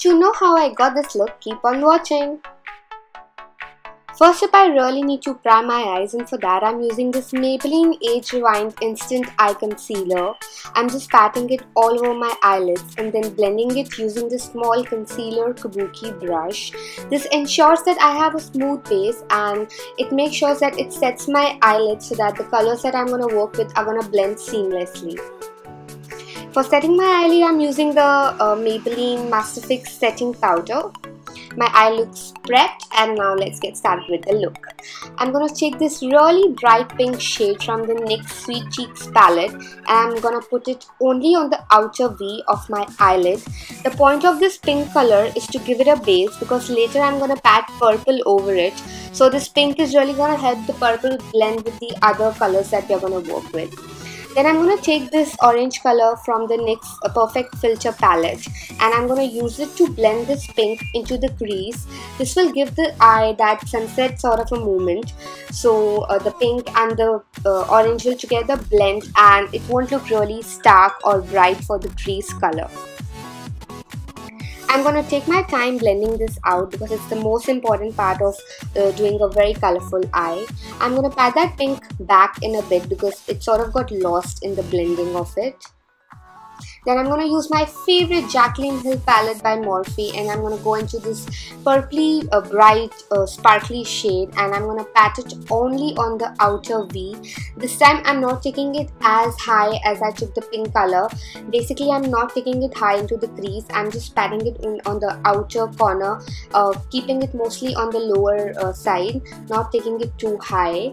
To know how I got this look, keep on watching. First up, I really need to prime my eyes, and for that I'm using this Maybelline Age Rewind Instant Eye Concealer. I'm just patting it all over my eyelids and then blending it using this small concealer kabuki brush. This ensures that I have a smooth base, and it makes sure that it sets my eyelids so that the colors that I'm going to work with are going to blend seamlessly. For setting my eyelid, I'm using the Maybelline Master Fix Setting Powder. My eye looks prepped, and now let's get started with the look. I'm going to take this really bright pink shade from the NYX Sweet Cheeks palette, and I'm going to put it only on the outer V of my eyelid. The point of this pink color is to give it a base, because later I'm going to pat purple over it. So this pink is really going to help the purple blend with the other colors that we're going to work with. Then I'm going to take this orange color from the NYX Perfect Filter palette, and I'm going to use it to blend this pink into the crease. This will give the eye that sunset sort of a moment. So the pink and the orange will together blend, and it won't look really stark or bright for the crease color. I'm going to take my time blending this out because it's the most important part of doing a very colorful eye. I'm going to pat that pink back in a bit because it sort of got lost in the blending of it. Then I'm going to use my favorite Jaclyn Hill palette by Morphe, and I'm going to go into this purpley, bright, sparkly shade, and I'm going to pat it only on the outer V. This time I'm not taking it as high as I took the pink color. Basically, I'm not taking it high into the crease. I'm just patting it in on the outer corner, keeping it mostly on the lower side, not taking it too high.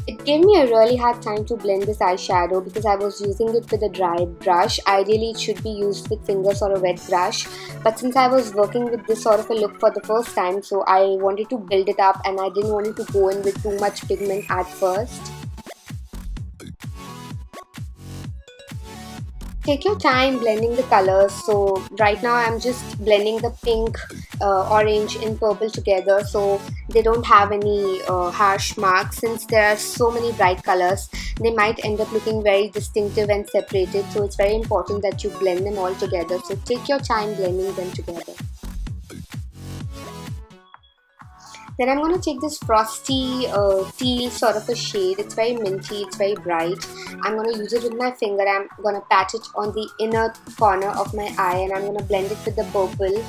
It gave me a really hard time to blend this eyeshadow because I was using it with a dry brush. Ideally, it should be used with fingers or a wet brush. But since I was working with this sort of a look for the first time, so I wanted to build it up, and I didn't want it to go in with too much pigment at first. Take your time blending the colors. So right now I'm just blending the pink, orange and purple together so they don't have any harsh marks. Since there are so many bright colors, they might end up looking very distinctive and separated. So it's very important that you blend them all together. So take your time blending them together. Then I'm going to take this frosty teal sort of a shade. It's very minty, it's very bright. I'm going to use it with my finger. I'm going to pat it on the inner corner of my eye, and I'm going to blend it with the purple.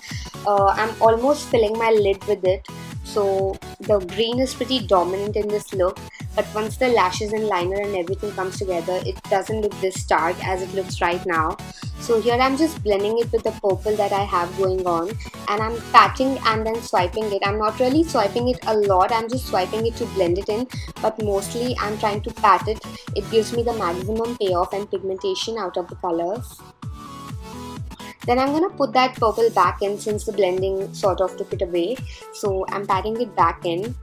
I'm almost filling my lid with it. So the green is pretty dominant in this look, but once the lashes and liner and everything comes together, it doesn't look this stark as it looks right now. So here I'm just blending it with the purple that I have going on, and I'm patting and then swiping it. I'm not really swiping it a lot, I'm just swiping it to blend it in, but mostly I'm trying to pat it. It gives me the maximum payoff and pigmentation out of the colors. Then I'm going to put that purple back in since the blending sort of took it away. So I'm patting it back in.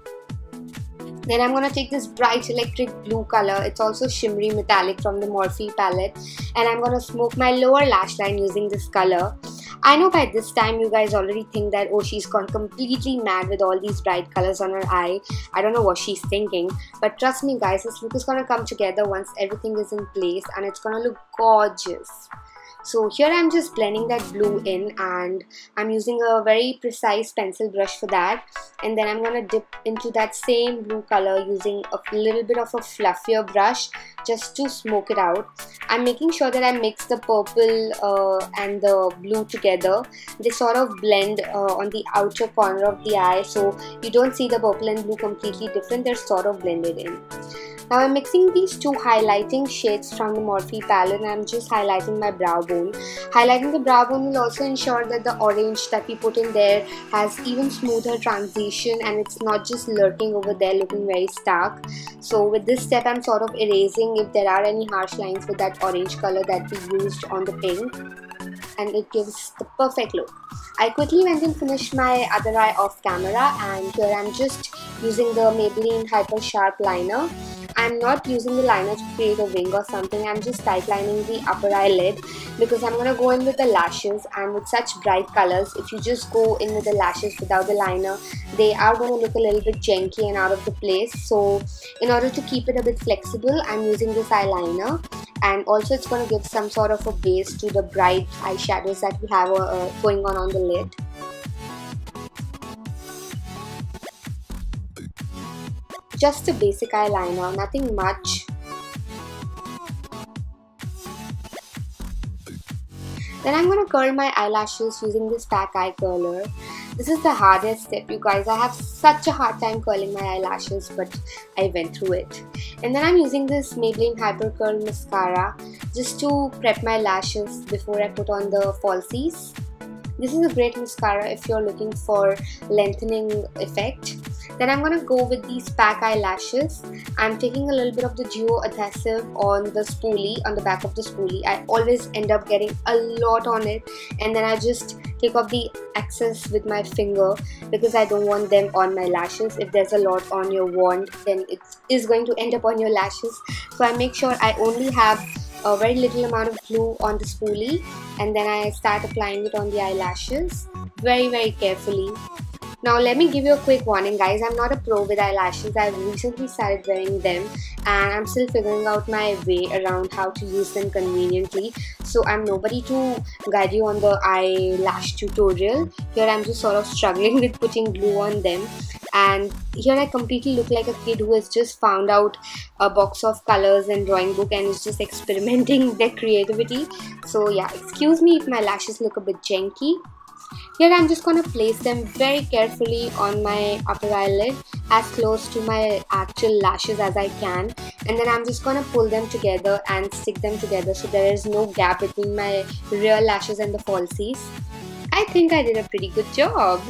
Then I'm going to take this bright electric blue color. It's also shimmery metallic from the Morphe palette. And I'm going to smoke my lower lash line using this color. I know by this time you guys already think that, oh, she's gone completely mad with all these bright colors on her eye. I don't know what she's thinking. But trust me guys, this look is going to come together once everything is in place. And it's going to look gorgeous. So here I'm just blending that blue in, and I'm using a very precise pencil brush for that, and then I'm going to dip into that same blue color using a little bit of a fluffier brush just to smoke it out. I'm making sure that I mix the purple and the blue together. They sort of blend on the outer corner of the eye, so you don't see the purple and blue completely different, they're sort of blended in. Now I'm mixing these two highlighting shades from the Morphe palette, and I'm just highlighting my brow bone. Highlighting the brow bone will also ensure that the orange that we put in there has even smoother transition, and it's not just lurking over there looking very stark. So with this step I'm sort of erasing if there are any harsh lines with that orange color that we used on the pink, and it gives the perfect look. I quickly went and finished my other eye off camera, and here I'm just using the Maybelline Hyper Sharp liner. I'm not using the liner to create a wing or something. I'm just tight lining the upper eyelid because I'm going to go in with the lashes, and with such bright colors, if you just go in with the lashes without the liner, they are going to look a little bit janky and out of the place. So in order to keep it a bit flexible, I'm using this eyeliner, and also it's going to give some sort of a base to the bright eyeshadows that we have going on the lid. Just a basic eyeliner, nothing much. Then I'm going to curl my eyelashes using this pack eye curler. This is the hardest step, you guys. I have such a hard time curling my eyelashes, but I went through it. And then I'm using this Maybelline Hyper Curl Mascara just to prep my lashes before I put on the falsies. This is a great mascara if you're looking for lengthening effect. Then I'm going to go with these pack eyelashes. I'm taking a little bit of the duo adhesive on the spoolie, on the back of the spoolie. I always end up getting a lot on it, and then I just take off the excess with my finger because I don't want them on my lashes. If there's a lot on your wand, then it is going to end up on your lashes. So I make sure I only have a very little amount of glue on the spoolie, and then I start applying it on the eyelashes very carefully. Now let me give you a quick warning, guys. I'm not a pro with eyelashes. I've recently started wearing them and I'm still figuring out my way around how to use them conveniently. So I'm nobody to guide you on the eyelash tutorial. Here I'm just sort of struggling with putting glue on them. And here I completely look like a kid who has just found out a box of colors and drawing book and is just experimenting with their creativity. So yeah, excuse me if my lashes look a bit janky. Here I'm just going to place them very carefully on my upper eyelid, as close to my actual lashes as I can, and then I'm just going to pull them together and stick them together so there is no gap between my real lashes and the falsies. I think I did a pretty good job.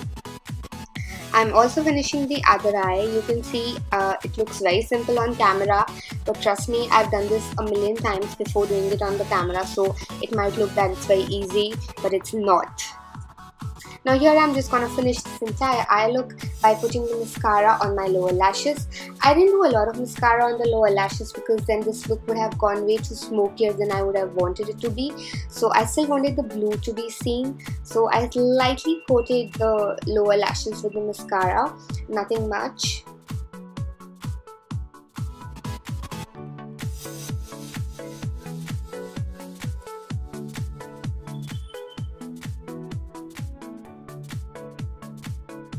I'm also finishing the other eye. You can see it looks very simple on camera, but trust me, I've done this a million times before doing it on the camera, so it might look that it's very easy, but it's not. Now here I'm just going to finish this entire eye look by putting the mascara on my lower lashes. I didn't do a lot of mascara on the lower lashes because then this look would have gone way too smokier than I would have wanted it to be. So I still wanted the blue to be seen. So I lightly coated the lower lashes with the mascara, nothing much.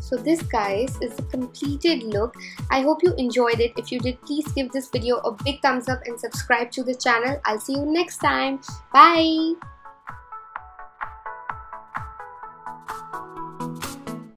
So this, guys, is the completed look. I hope you enjoyed it. If you did, please give this video a big thumbs up and subscribe to the channel. I'll see you next time. Bye.